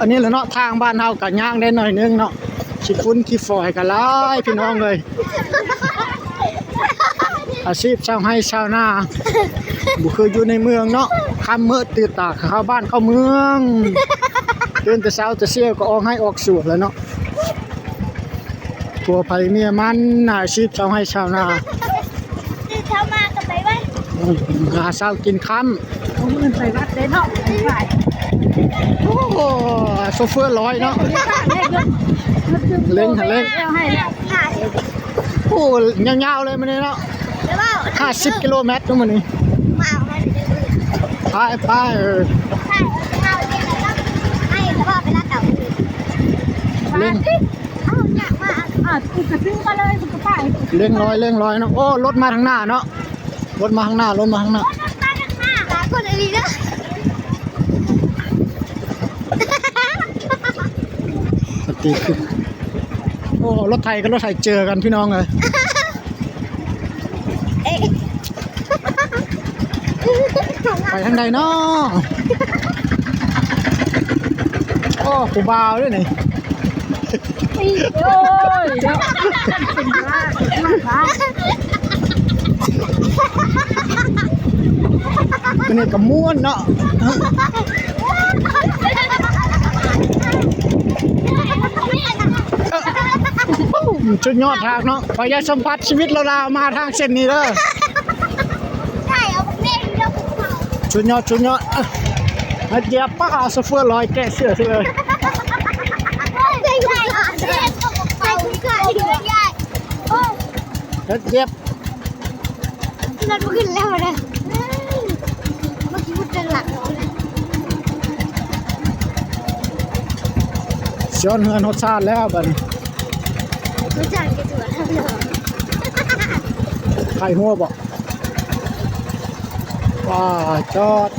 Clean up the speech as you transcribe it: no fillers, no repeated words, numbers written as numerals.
อันนี้แหละเนาะทางบ้านเฮาก็ย่างได้หน่อยนึงเนาะขี้ฝุ่นขี้ฝอยก็หลายพี่น้องเอ้ยอาชีพชาวไร่ชาวนาบ่คืออยู่ในเมืองเนาะค่ำมืดตื่นตาเข้าบ้านเข้าเมืองตื่นแต่เช้าแต่เช้าก็ออกให้ออกสวนแล้วเนาะผัวไผเมียมันอาชีพชาวไร่ชาวนาตื่นเช้ามาก็ไปไว้หาเช้ากินค่ำเอาเงินไปวัดได้เนาะไป โอ้โซเฟอร์ร้อยเนาะเล่งเล่ง เอาให้แล้ว โอ้ยาวๆเลยมันนี่เนาะแล้วว่า50 กิโลเมตรตรงมันนี่ มาเอามาไปใช่เอาเองแล้วให้แล้วว่าไปรักเก่าเล่ง เอาเนี่ยมากูกระซื้อมาเลยกูก็ไป เล่งร้อยเนาะโอ้รถมาทางหน้าเนาะรถมาข้างหน้ามาข้างหน้าหลายคนดีนะสติคือโอ้รถไทยกับรถไทยเจอกันพี่น้องเลยไปทางใดเนาะโอ้กูบ่าวด้วยนี่โอ้ยเป็นบ้าเป็นนี่กับม้วนเนาะชุดยอดทางเนาะขออยากสัมผัสชีวิตเรามาทางเส้นนี้เด้อใช่เอาเล่นแล้วชุดยอดมาเจี๊ยบป้าโซเฟอร์ลอยแกะเสื้อสิเลยใช่ใช่ใช่ใช่ใช่ใช่โอ้เจี๊ยบรถขึ้นแล้วนะเมื่อกี้พูดเรื่องหลักเลยย้อนเฮือนรสชาติแล้วบัดนี้รู้จักกันตัวแล้วเหรอไข่หัวบ่ว้าจอด